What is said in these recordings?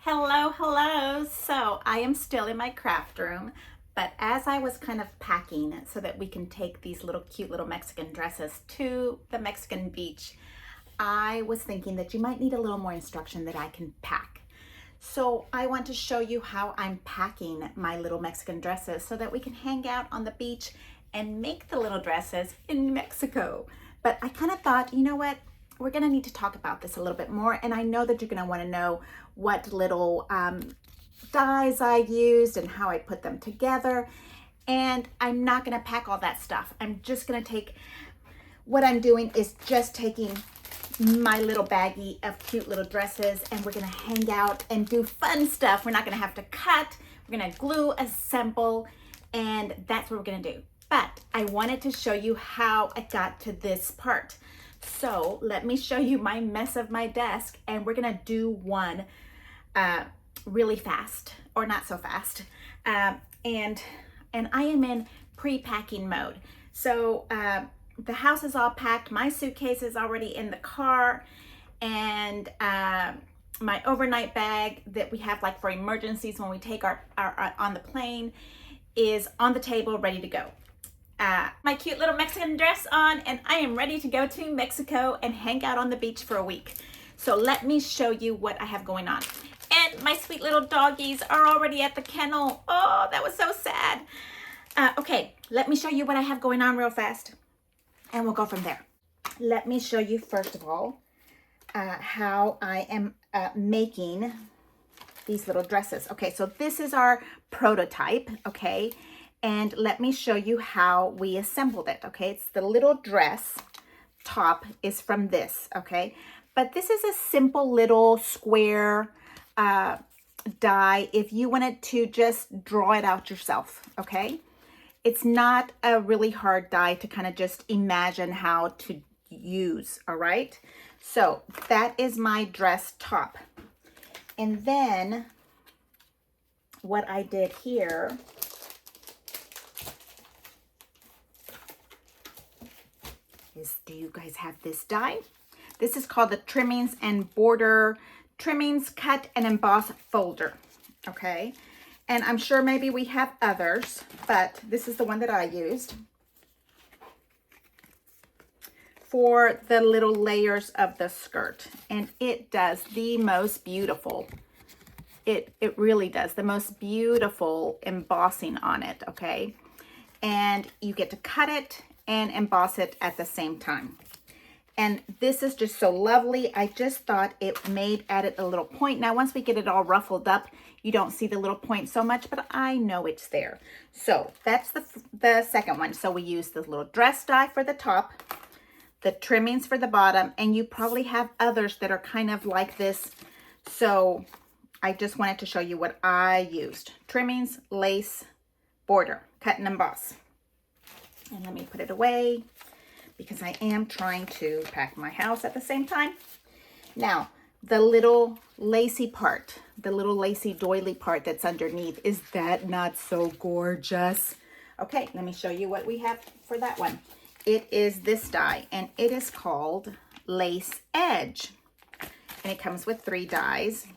Hello, hello. So I am still in my craft room, but as I was kind of packing so that we can take these little cute little Mexican dresses to the Mexican beach, I was thinking that you might need a little more instruction that I can pack. So I want to show you how I'm packing my little Mexican dresses so that we can hang out on the beach and make the little dresses in Mexico. But I kind of thought, you know what? We're going to need to talk about this a little bit more. And I know that you're going to want to know what little dies I used and how I put them together. And I'm not going to pack all that stuff. I'm just going to take, what I'm doing is just taking my little baggie of cute little dresses, and we're going to hang out and do fun stuff. We're not going to have to cut. We're going to glue, assemble, and that's what we're going to do. But I wanted to show you how I got to this part. So let me show you my mess of my desk, and we're gonna do one really fast, or not so fast. And I am in pre-packing mode. So the house is all packed. My suitcase is already in the car, and my overnight bag that we have like for emergencies when we take our on the plane is on the table, ready to go. My cute little Mexican dress on, and I am ready to go to Mexico and hang out on the beach for a week. So let me show you what I have going on. And my sweet little doggies are already at the kennel. Oh, that was so sad. Okay, let me show you what I have going on real fast, and we'll go from there. Let me show you first of all how I am making these little dresses. Okay, so this is our prototype, okay? And let me show you how we assembled it, okay? It's the little dress top is from this, okay? But this is a simple little square die if you wanted to just draw it out yourself, okay? It's not a really hard die to kind of just imagine how to use, all right? So that is my dress top. And then what I did here is, do you guys have this die? This is called the Trimmings and Border Trimmings Cut and Emboss Folder, okay? And I'm sure maybe we have others, but this is the one that I used for the little layers of the skirt. And it does the most beautiful, it really does, the most beautiful embossing on it, okay? And you get to cut it and emboss it at the same time. And this is just so lovely. I just thought it added a little point. Now, once we get it all ruffled up, you don't see the little point so much, but I know it's there. So that's the second one. So we use the little dress die for the top, the trimmings for the bottom, and you probably have others that are kind of like this. So I just wanted to show you what I used. Trimmings, lace, border, cut and emboss. And let me put it away because I am trying to pack my house at the same time. Now, the little lacy part, the little lacy doily part that's underneath, is that not so gorgeous? Okay, let me show you what we have for that one. It is this die, and it is called Lace Edge. And it comes with 3 dies.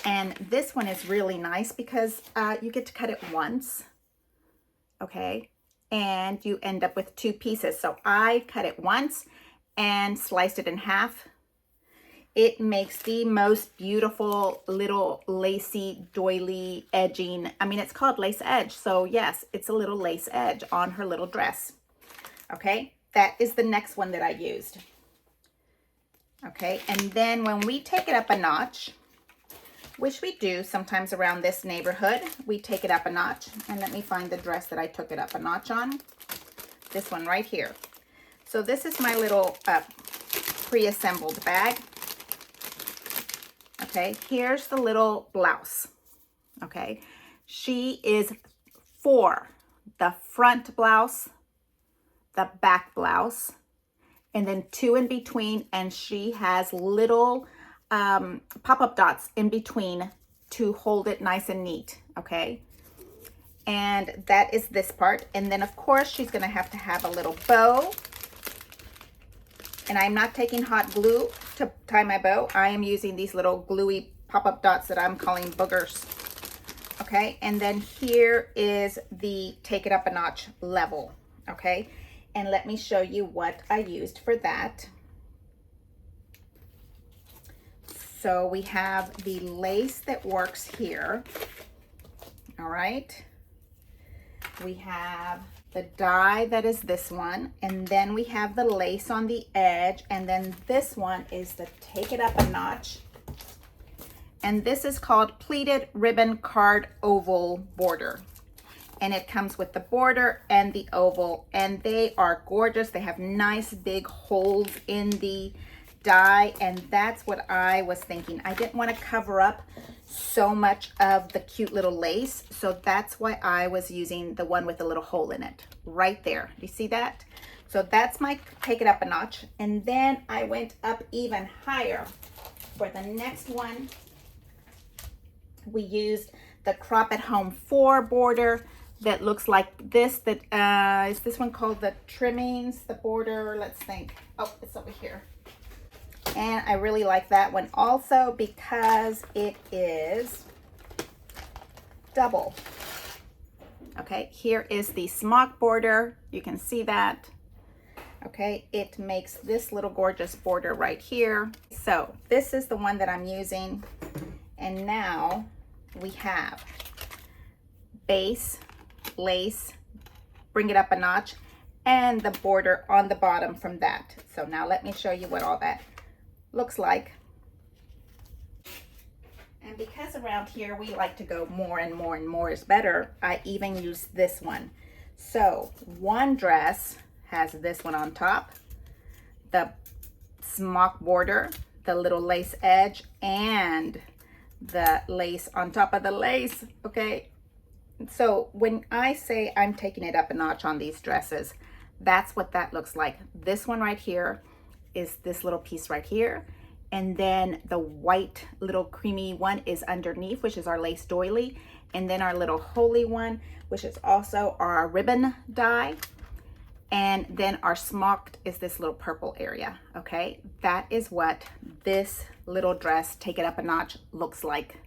And this one is really nice because you get to cut it once. Okay, and you end up with 2 pieces. So I cut it once and sliced it in half. It makes the most beautiful little lacy doily edging. I mean, it's called lace edge. So yes, it's a little lace edge on her little dress. Okay, that is the next one that I used. Okay, and then when we take it up a notch, which we do sometimes around this neighborhood, we take it up a notch. And let me find the dress that I took it up a notch on. This one right here. So this is my little pre-assembled bag. Okay, here's the little blouse. Okay, she is for the front blouse, the back blouse, and then 2 in between, and she has little pop-up dots in between to hold it nice and neat, okay? And that is this part. And then of course she's gonna have to have a little bow, and I'm not taking hot glue. to tie my bow, I am using these little gluey pop-up dots that I'm calling boogers. Okay, and then here is the take it up a notch level. Okay, and let me show you what I used for that. So we have the lace that works here. All right, we have the die that is this one, and then we have the lace on the edge, and then this one is the take it up a notch, and this is called pleated ribbon card oval border, and it comes with the border and the oval, and they are gorgeous. They have nice big holes in the die, and that's what I was thinking. I didn't want to cover up so much of the cute little lace, so that's why I was using the one with the little hole in it right there. Do you see that? So that's my take it up a notch. And then I went up even higher. For the next one, we used the Crop at Home 4 border that looks like this. That is this one called the trimmings, the border, let's think. Oh, it's over here. And I really like that one also because it is double. Okay, here is the smock border. You can see that. Okay, it makes this little gorgeous border right here. So this is the one that I'm using. And now we have base, lace, bring it up a notch, and the border on the bottom from that. So now let me show you what all that looks like. And because around here we like to go more and more and more is better, I even use this one. So one dress has this one on top, the smock border, the little lace edge, and the lace on top of the lace. Okay, so when I say I'm taking it up a notch on these dresses, that's what that looks like. This one right here is this little piece right here, and then the white little creamy one is underneath, which is our lace doily, and then our little holy one, which is also our ribbon die, and then our smocked is this little purple area. Okay, that is what this little dress take it up a notch looks like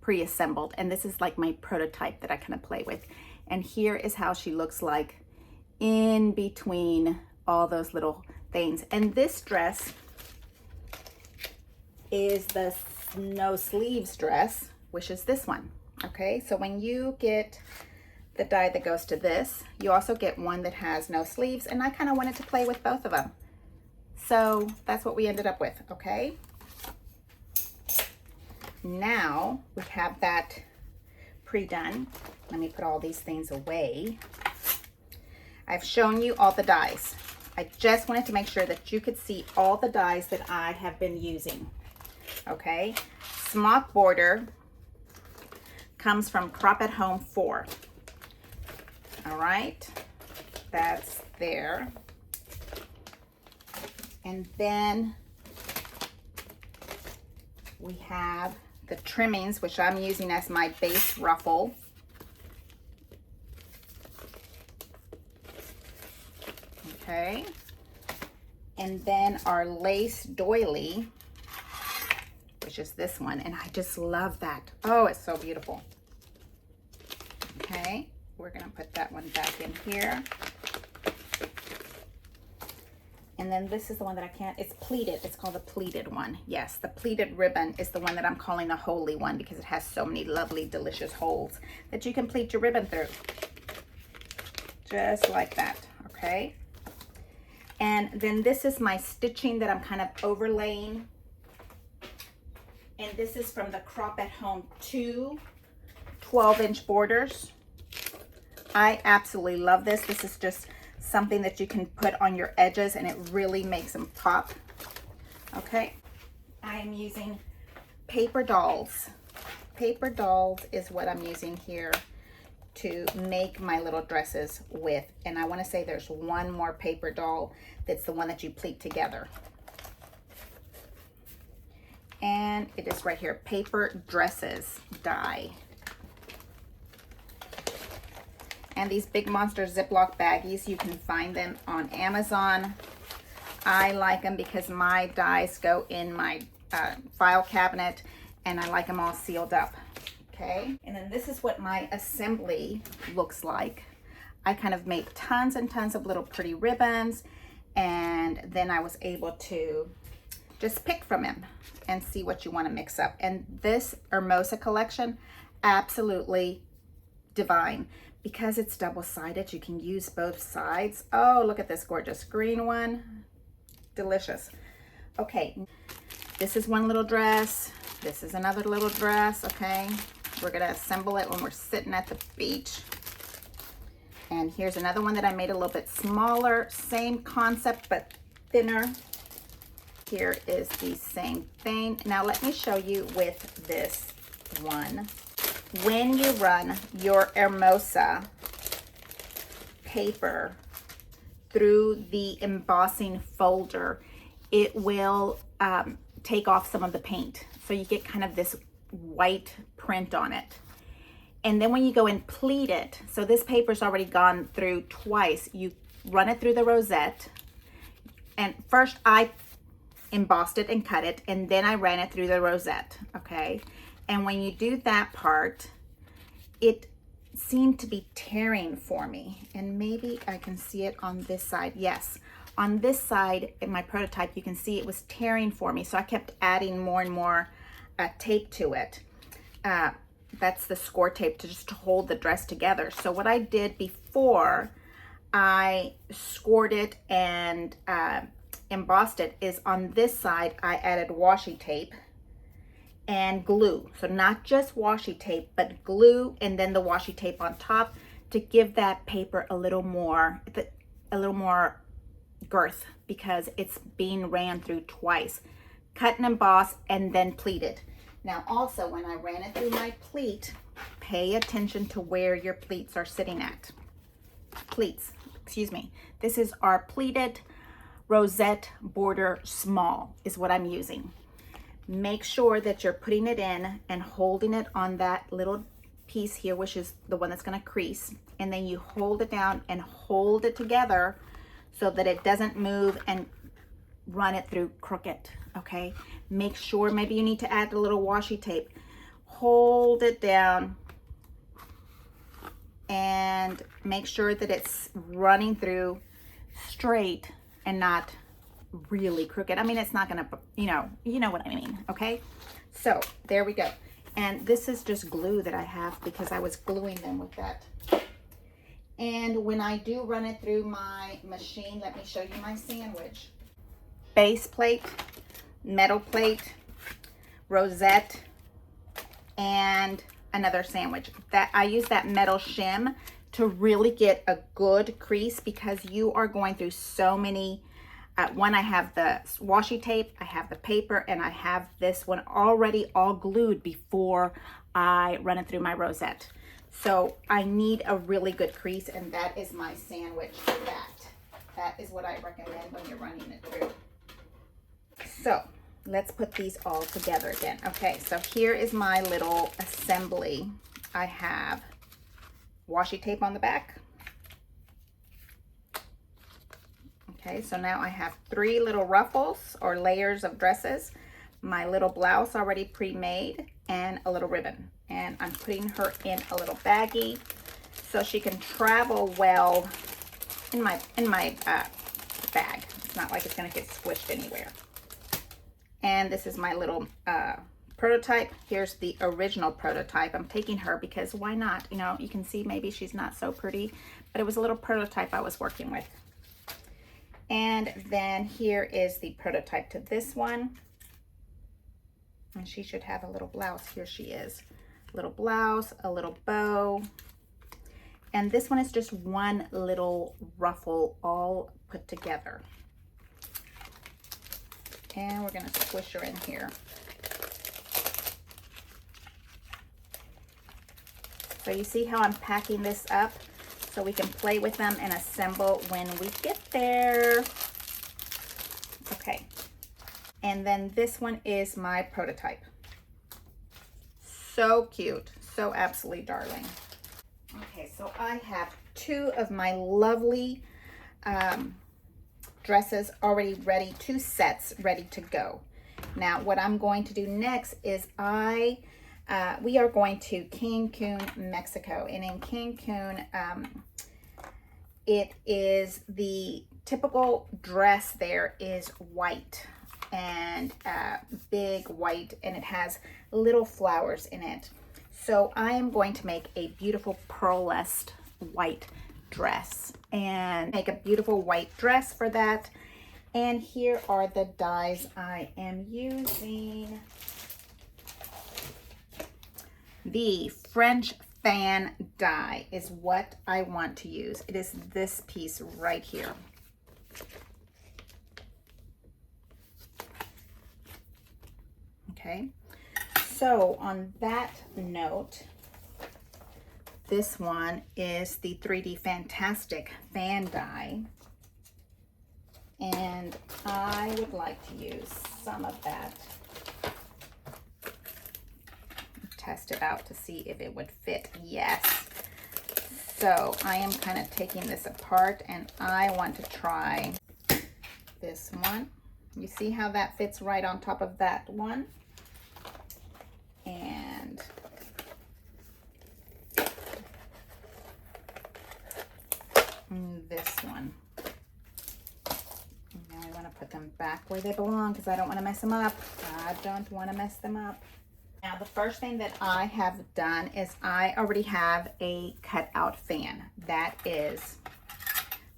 pre-assembled, and this is like my prototype that I kind of play with. And here is how she looks like in between all those little things. And this dress is the no sleeves dress, which is this one. Okay, so when you get the die that goes to this, you also get one that has no sleeves, and I kind of wanted to play with both of them. So that's what we ended up with. Okay, now we have that pre-done. Let me put all these things away. I've shown you all the dies. I just wanted to make sure that you could see all the dies that I have been using. Okay, smock border comes from Crop at Home 4. All right, that's there. And then we have the trimmings, which I'm using as my base ruffle. Okay, and then our lace doily, which is this one, and I just love that. Oh, it's so beautiful. Okay, we're gonna put that one back in here. And then this is the one that I can't, it's pleated, it's called the pleated one. Yes, the pleated ribbon is the one that I'm calling the holy one because it has so many lovely, delicious holes that you can pleat your ribbon through. Just like that, okay? And then this is my stitching that I'm kind of overlaying. And this is from the Crop at Home 2 12-inch borders. I absolutely love this. This is just something that you can put on your edges and it really makes them pop. Okay, I am using paper dolls. Paper dolls is what I'm using here to make my little dresses with. And I want to say there's one more paper doll that's the one that you pleat together. And it is right here, paper dresses die. And these Big Monster Ziploc baggies, you can find them on Amazon. I like them because my dies go in my file cabinet, and I like them all sealed up. Okay, and then this is what my assembly looks like. I kind of made tons and tons of little pretty ribbons, and then I was able to just pick from them and see what you want to mix up. And this Hermosa collection, absolutely divine. Because it's double-sided, you can use both sides. Oh, look at this gorgeous green one. Delicious. Okay, this is one little dress. This is another little dress, okay? We're gonna assemble it when we're sitting at the beach. And here's another one that I made a little bit smaller, same concept, but thinner. Here is the same thing. Now let me show you with this one. When you run your Hermosa paper through the embossing folder, it will take off some of the paint. So you get kind of this white print on it. And then when you go and pleat it, so this paper's already gone through twice. You run it through the rosette. And first I embossed it and cut it, and then I ran it through the rosette, okay? And when you do that part, it seemed to be tearing for me. And maybe I can see it on this side. Yes, on this side in my prototype, you can see it was tearing for me. So I kept adding more and more tape to it. That's the score tape to just hold the dress together. So what I did before I scored it and embossed it is on this side, I added washi tape and glue. So not just washi tape, but glue and then the washi tape on top to give that paper a little more girth, because it's being ran through twice. Cut and emboss and then pleated. Now also, when I ran it through my pleat, pay attention to where your pleats are sitting at. Pleats, excuse me. This is our pleated rosette border small is what I'm using. Make sure that you're putting it in and holding it on that little piece here, which is the one that's gonna crease. And then you hold it down and hold it together so that it doesn't move and run it through crooked, okay? Make sure, maybe you need to add a little washi tape. Hold it down and make sure that it's running through straight and not really crooked. I mean, it's not gonna, you know what I mean, okay? So there we go. And this is just glue that I have because I was gluing them with that. And when I do run it through my machine, let me show you my sandwich. Base plate, metal plate, rosette, and another sandwich. That I use that metal shim to really get a good crease because you are going through so many. One, I have the washi tape, I have the paper, and I have this one already all glued before I run it through my rosette. So I need a really good crease, and that is my sandwich for that. That is what I recommend when you're running it through. So let's put these all together again. Okay, so here is my little assembly. I have washi tape on the back. Okay, so now I have 3 little ruffles or layers of dresses, my little blouse already pre-made, and a little ribbon. And I'm putting her in a little baggie so she can travel well in my bag. It's not like it's gonna get squished anywhere. And this is my little prototype. Here's the original prototype. I'm taking her because why not? You know, you can see maybe she's not so pretty, but it was a little prototype I was working with. And then here is the prototype to this one. And she should have a little blouse. Here she is. Little blouse, a little bow. And this one is just one little ruffle all put together. And we're gonna squish her in here. So you see how I'm packing this up so we can play with them and assemble when we get there. Okay. And then this one is my prototype. So cute, so absolutely darling. Okay, so I have 2 of my lovely dresses already ready, 2 sets ready to go. Now what I'm going to do next is we are going to Cancun, Mexico. And in Cancun, it is the typical dress there is white and big white, and it has little flowers in it. So I am going to make a beautiful pearlesced white dress and make a beautiful white dress for that. And here are the dyes I am using. The French fan dye is what I want to use. It is this piece right here. Okay, so on that note, this one is the 3D Fantastic fan dye, and I would like to use some of that. Test it out to see if it would fit. Yes. So I am kind of taking this apart, and I want to try this one. You see how that fits right on top of that one? And this one. Now I want to put them back where they belong because I don't want to mess them up. I don't want to mess them up. Now the first thing that I have done is I already have a cutout fan. That is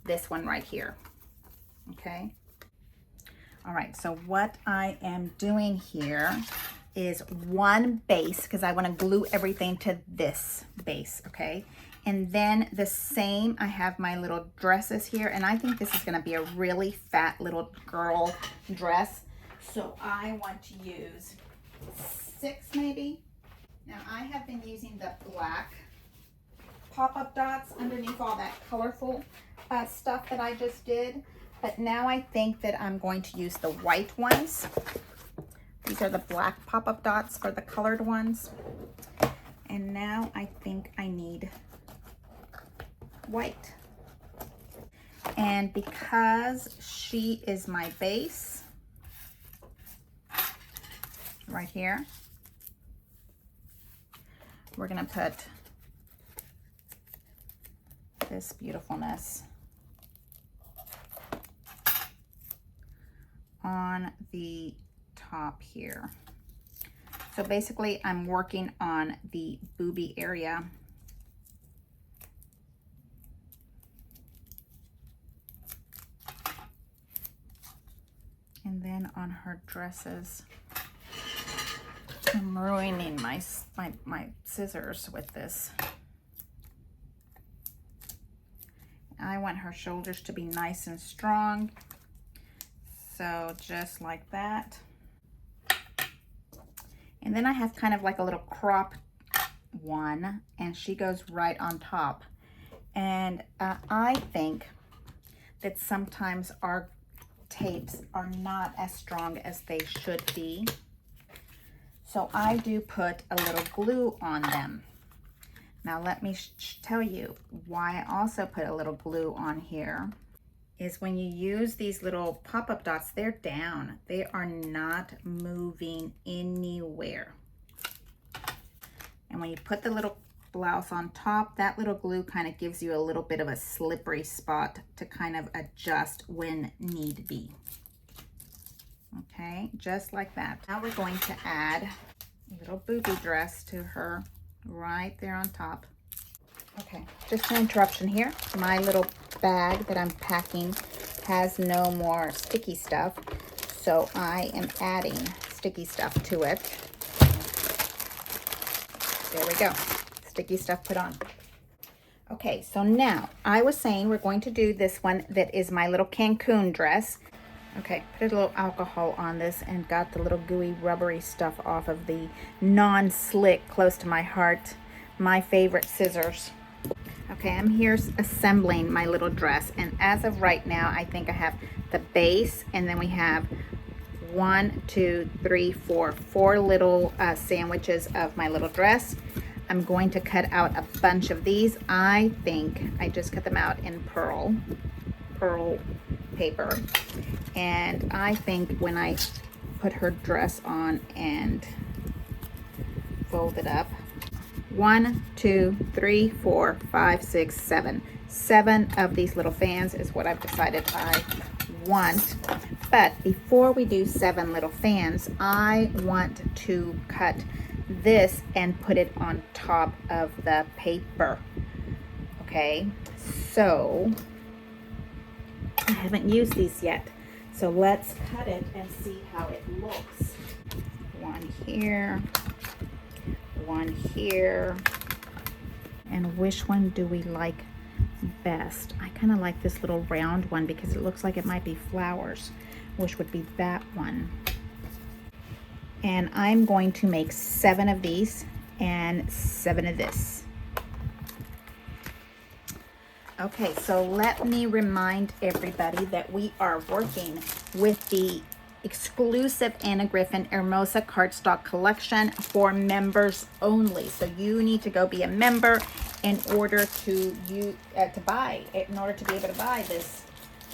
this one right here. Okay. All right, so what I am doing here is one base, because I want to glue everything to this base, okay? And then the same, I have my little dresses here, and I think this is going to be a really fat little girl dress. So I want to use 6 maybe. Now I have been using the black pop-up dots underneath all that colorful stuff that I just did. But now I think that I'm going to use the white ones. These are the black pop-up dots for the colored ones. And now I think I need white. And because she is my base, right here, we're gonna put this beautifulness on the top here. So basically I'm working on the boobie area. And then on her dresses, I'm ruining my scissors with this. I want her shoulders to be nice and strong. So just like that. And then I have kind of like a little crop one, and she goes right on top. And I think that sometimes our tapes are not as strong as they should be. So I do put a little glue on them. Now let me tell you why I also put a little glue on here. Is when you use these little pop-up dots, they're down. They are not moving anywhere. And when you put the little blouse on top, that little glue kind of gives you a little bit of a slippery spot to kind of adjust when need be. Okay, just like that. Now we're going to add a little boobie dress to her right there on top. Okay, just an interruption here. My little bag that I'm packing has no more sticky stuff, so I am adding sticky stuff to it. There we go, sticky stuff put on. Okay, so now I was saying we're going to do this one that is my little Cancun dress. Okay, put a little alcohol on this and got the little gooey rubbery stuff off of the non-slick, close to my heart, my favorite scissors. Okay, I'm here assembling my little dress, and as of right now, I think I have the base, and then we have 1, 2, 3, 4 little sandwiches of my little dress. I'm going to cut out a bunch of these. I think I just cut them out in pearl paper. And I think when I put her dress on and fold it up, 1, 2, 3, 4, 5, 6, 7. 7 of these little fans is what I've decided I want. But before we do 7 little fans, I want to cut this and put it on top of the paper. Okay, so I haven't used these yet. So let's cut it and see how it looks. One here, one here. And which one do we like best? I kind of like this little round one because it looks like it might be flowers, which would be that one. And I'm going to make 7 of these and 7 of this. Okay, so let me remind everybody that we are working with the exclusive Anna Griffin Hermosa cardstock collection for members only. So you need to go be a member in order to buy, in order to be able to buy this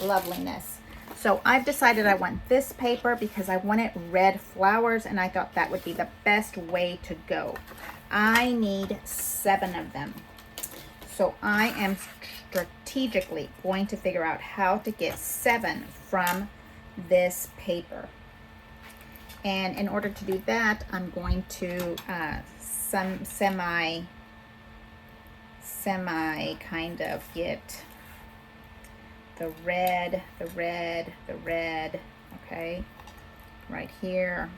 loveliness. So I've decided I want this paper because I wanted red flowers and I thought that would be the best way to go. I need 7 of them. So I am strategically going to figure out how to get 7 from this paper. And in order to do that, I'm going to semi kind of get the red, okay, right here.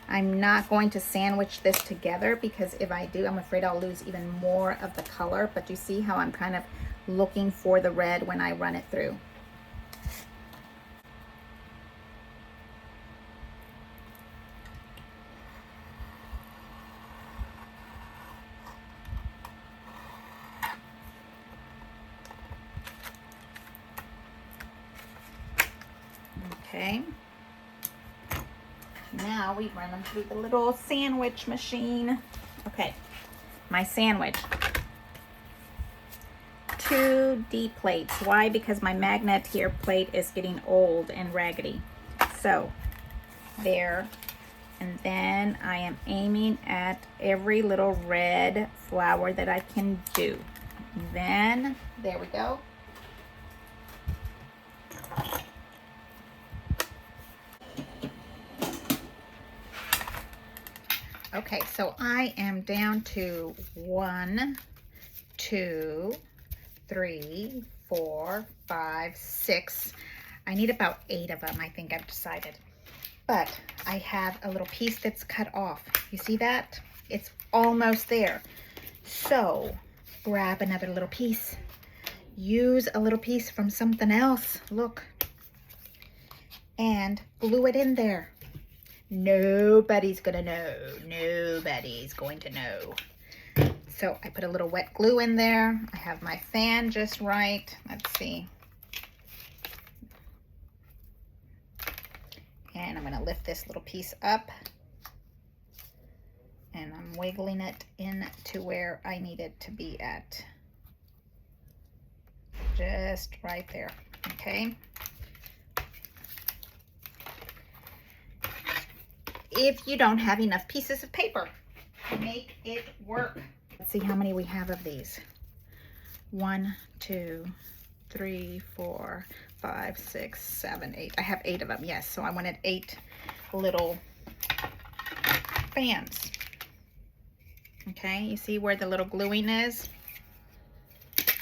I'm not going to sandwich this together because if I do, I'm afraid I'll lose even more of the color. But you see how I'm kind of looking for the red when I run it through. Okay. Now we run them through the little sandwich machine. Okay, my sandwich. 2 D plates. Why? Because my magnet here plate is getting old and raggedy. So there. And then I am aiming at every little red flower that I can do. Then, there we go. Okay, so I am down to 1, 2, 3, 4, 5, 6. I need about 8 of them, I think I've decided. But I have a little piece that's cut off. You see that? It's almost there. So grab another little piece. Use a little piece from something else. Look. And glue it in there. Nobody's gonna know. Nobody's going to know. So I put a little wet glue in there. I have my fan just right. Let's see. And I'm gonna lift this little piece up. And I'm wiggling it in to where I need it to be at. Just right there, okay? If you don't have enough pieces of paper, make it work. Let's see how many we have of these. 1, 2, 3, 4, 5, 6, 7, 8. I have 8 of them, yes. So I wanted 8 little fans. Okay, you see where the little gluing is?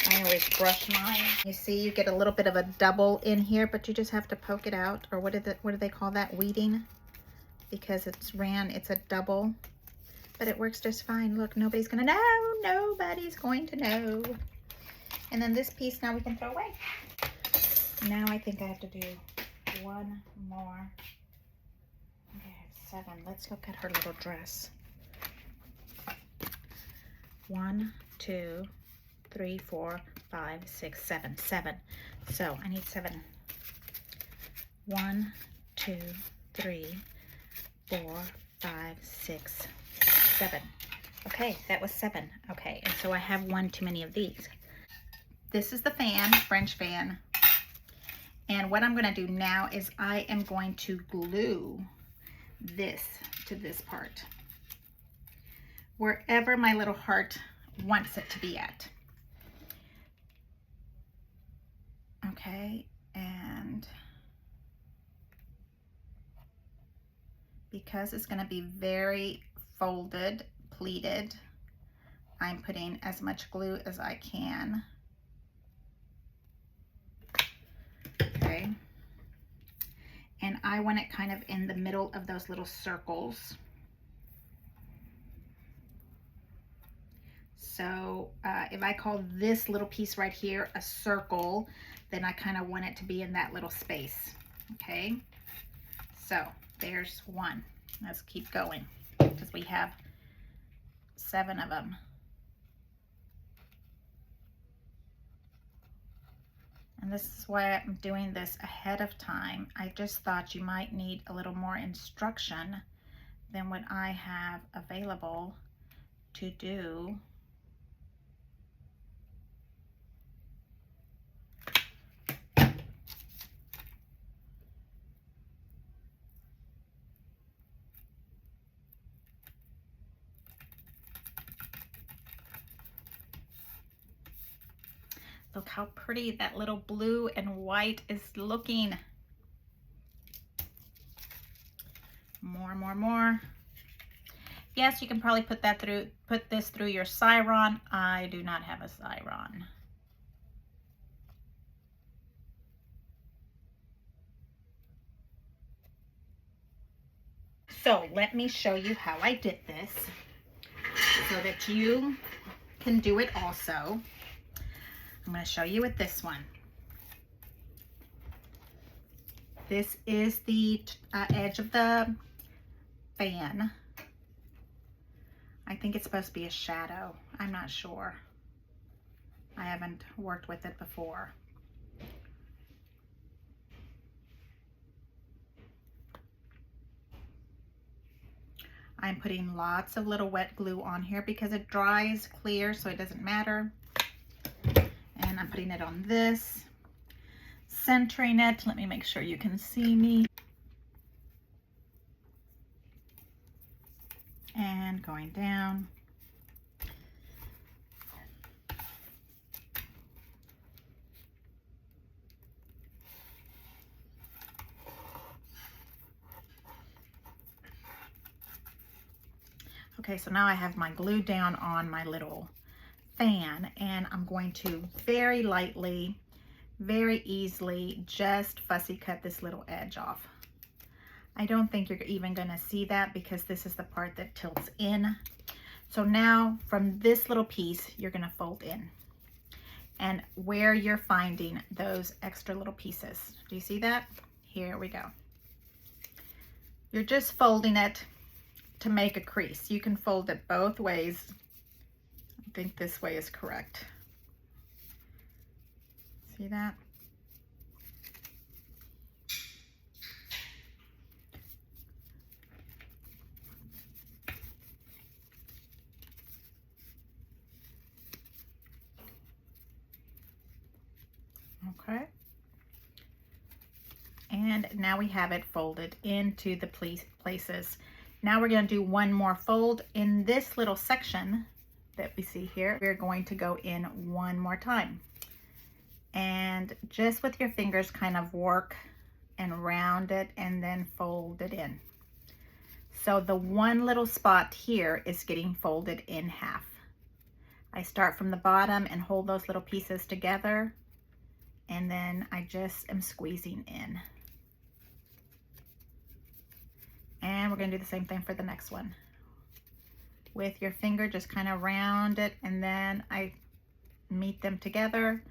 I always brush mine. You see, you get a little bit of a double in here, but you just have to poke it out. Or what do they call that? Weeding? Because it's a double. But it works just fine. Look, nobody's gonna know. Nobody's going to know. And then this piece now we can throw away. Now I think I have to do 1 more. Okay, I have 7. Let's go cut her little dress. 1, 2, 3, 4, 5, 6, 7. 7. So I need 7. 1, 2, 3, 4, 5, 6, 7. Okay, that was 7. Okay, and so I have one too many of these. This is the fan, French fan. And what I'm going to do now is I am going to glue this to this part, wherever my little heart wants it to be at. Okay, and because it's going to be very folded, pleated, I'm putting as much glue as I can. Okay, and I want it kind of in the middle of those little circles. So if I call this little piece right here a circle, then I kind of want it to be in that little space. Okay, so there's 1. Let's keep going because we have 7 of them. And this is why I'm doing this ahead of time. I just thought you might need a little more instruction than what I have available to do. Look how pretty that little blue and white is looking. More, more, more. Yes, you can probably put this through your Siron. I do not have a Siron. So let me show you how I did this so that you can do it also. I'm going to show you with this one. This is the edge of the fan. I think it's supposed to be a shadow. I'm not sure. I haven't worked with it before. I'm putting lots of little wet glue on here because it dries clear, so it doesn't matter. And I'm putting it on this, centering it. Let me make sure you can see me. And going down. Okay, so now I have my glue down on my little fan, and I'm going to very lightly, very easily just fussy cut this little edge off. I don't think you're even going to see that because this is the part that tilts in. So now from this little piece, you're going to fold in. And where you're finding those extra little pieces, do you see that? Here we go. You're just folding it to make a crease. You can fold it both ways. I think this way is correct. See that? Okay. And now we have it folded into the places. Now we're going to do one more fold in this little section that we see here. We're going to go in one more time. And just with your fingers kind of work and round it and then fold it in. So the one little spot here is getting folded in half. I start from the bottom and hold those little pieces together, and then I just am squeezing in. And we're going to do the same thing for the next one. With your finger, just kind of round it, and then I meet them together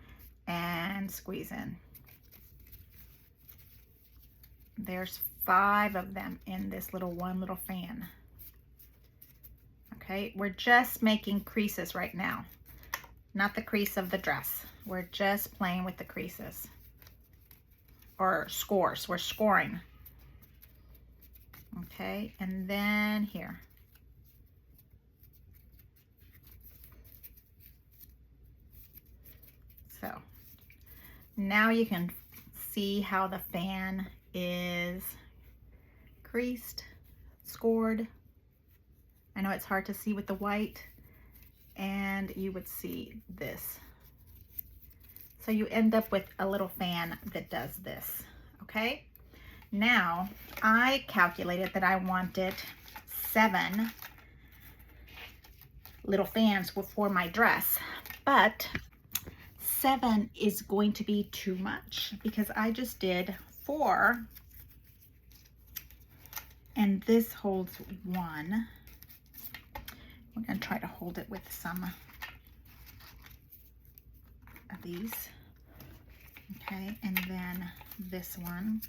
and squeeze in. There's 5 of them in this one little fan. Okay, we're just making creases right now, not the crease of the dress. We're just playing with the creases. or scores. We're scoring. Okay, and then here. So now you can see how the fan is creased, scored. I know it's hard to see with the white, and you would see this. So you end up with a little fan that does this, okay? Now, I calculated that I wanted 7 little fans for my dress, but 7 is going to be too much because I just did 4, and this holds 1. We're gonna try to hold it with some of these. Okay, and then this one.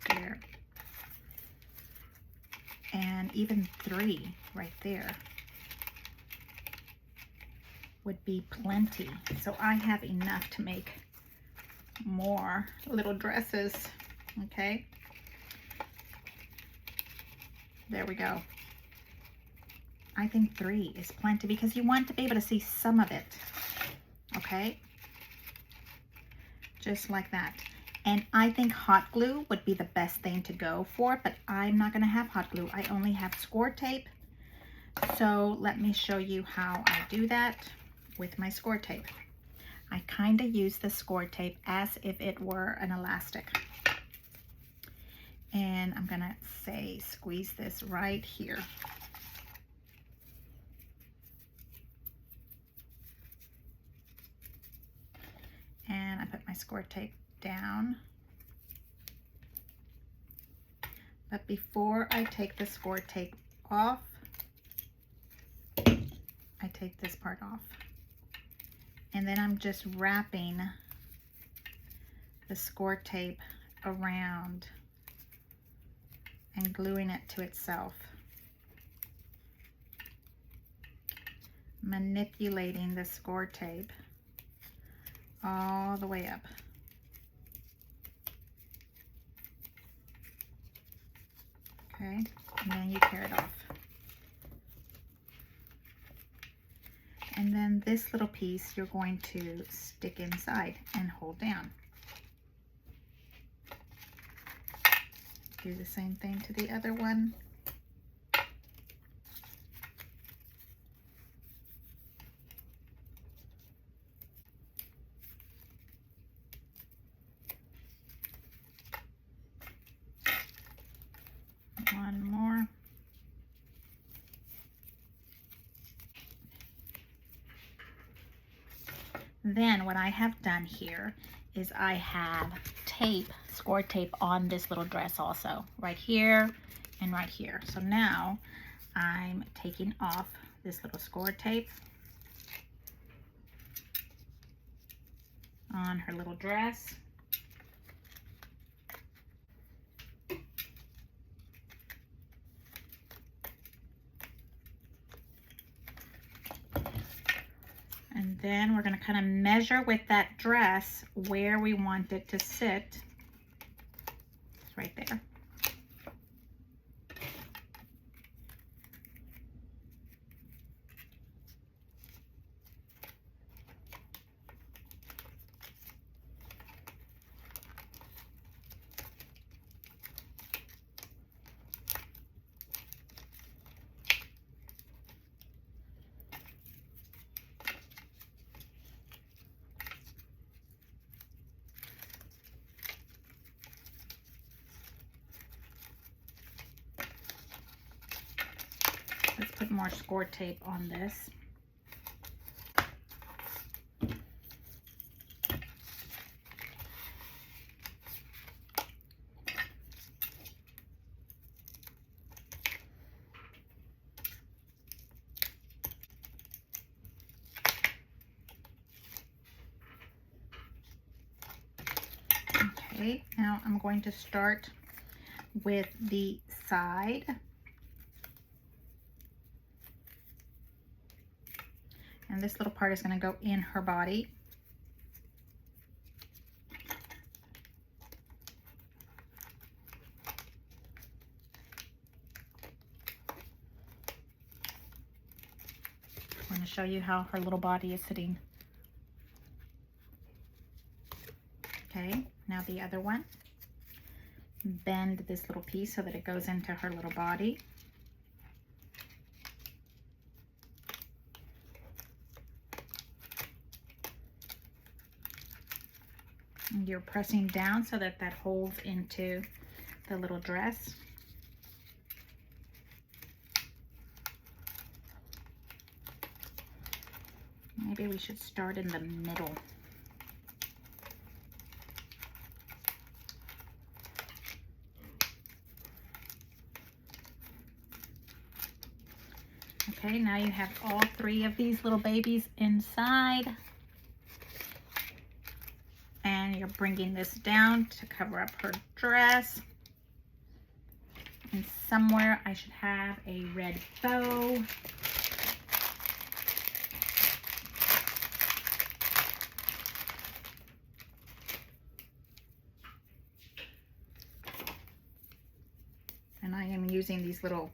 There. And even 3 right there would be plenty. So I have enough to make more little dresses. Okay. There we go. I think 3 is plenty because you want to be able to see some of it. Okay. Just like that. And I think hot glue would be the best thing to go for, but I'm not going to have hot glue. I only have score tape. So let me show you how I do that with my score tape. I kind of use the score tape as if it were an elastic. And I'm going to say squeeze this right here. And I put my score tape down. But before I take the score tape off, I take this part off. And then I'm just wrapping the score tape around and gluing it to itself. Manipulating the score tape all the way up. Okay, and then you tear it off. And then this little piece you're going to stick inside and hold down. Do the same thing to the other one. One more. Then what I have done here is I have tape, score tape on this little dress also, right here and right here. So now I'm taking off this little score tape on her little dress. And then we're going to kind of measure with that dress where we want it to sit. It's right there. Let's put more score tape on this. Okay, now I'm going to start with the side. And this little part is going to go in her body. I'm going to show you how her little body is sitting. Okay, now the other one. Bend this little piece so that it goes into her little body. And you're pressing down so that that holds into the little dress. Maybe we should start in the middle. Okay, now you have all three of these little babies inside. And you're bringing this down to cover up her dress. And somewhere I should have a red bow. And I am using these little,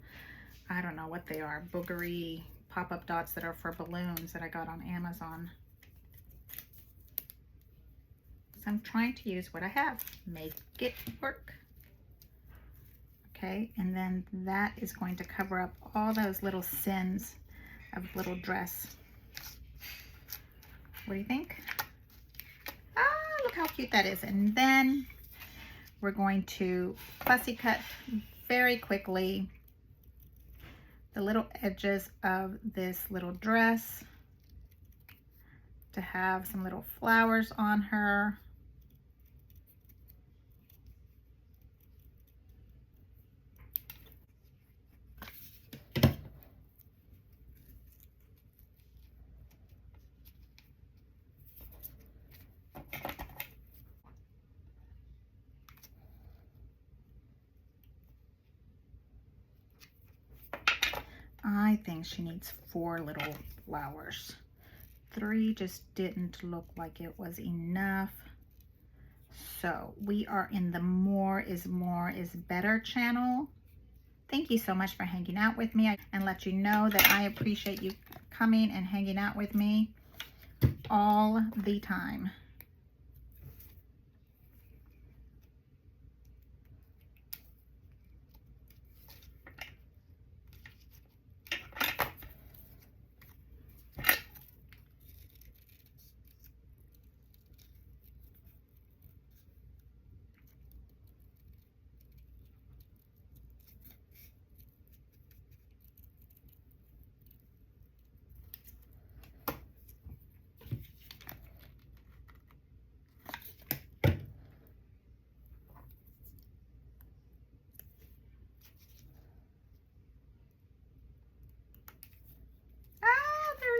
I don't know what they are, boogery pop-up dots that are for balloons that I got on Amazon. So I'm trying to use what I have, make it work. Okay, and then that is going to cover up all those little sins of little dress. What do you think? Ah, look how cute that is. And then we're going to fussy cut very quickly the little edges of this little dress to have some little flowers on her. I think she needs 4 little flowers. 3 just didn't look like it was enough. So we are in the more is better channel. Thank you so much for hanging out with me, and let you know that I appreciate you coming and hanging out with me all the time.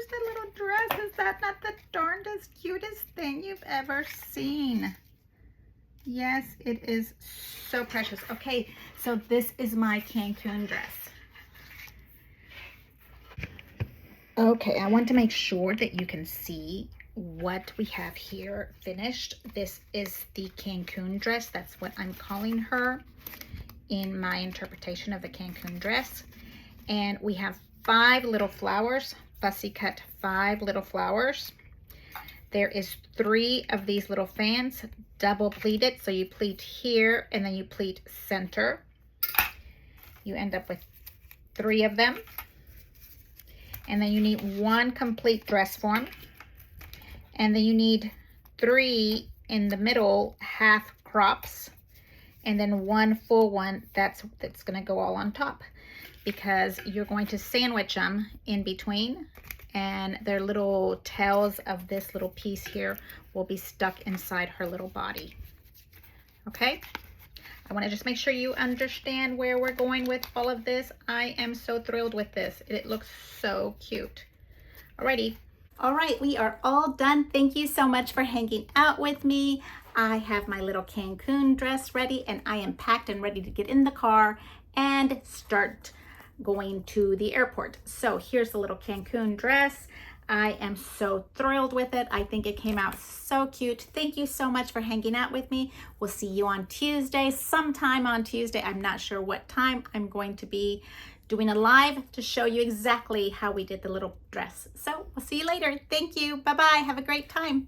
The little dress. Is that not the darndest cutest thing you've ever seen? Yes, it is so precious. Okay, so this is my Cancun dress. Okay, I want to make sure that you can see what we have here finished. This is the Cancun dress. That's what I'm calling her in my interpretation of the Cancun dress. And we have 5 little flowers, fussy cut 5 little flowers. There is 3 of these little fans, double pleated. So you pleat here and then you pleat center. You end up with 3 of them. And then you need 1 complete dress form. And then you need 3 in the middle half crops. And then 1 full one that's gonna go all on top, because you're going to sandwich them in between, and their little tails of this little piece here will be stuck inside her little body. Okay, I want to just make sure you understand where we're going with all of this. I am so thrilled with this. It looks so cute. Alrighty. All right, we are all done. Thank you so much for hanging out with me. I have my little Cancun dress ready, and I am packed and ready to get in the car and start going to the airport. So here's the little Cancun dress. I am so thrilled with it. I think it came out so cute. Thank you so much for hanging out with me. We'll see you on Tuesday, sometime on Tuesday. I'm not sure what time. I'm going to be doing a live to show you exactly how we did the little dress. So we'll see you later. Thank you. Bye-bye. Have a great time.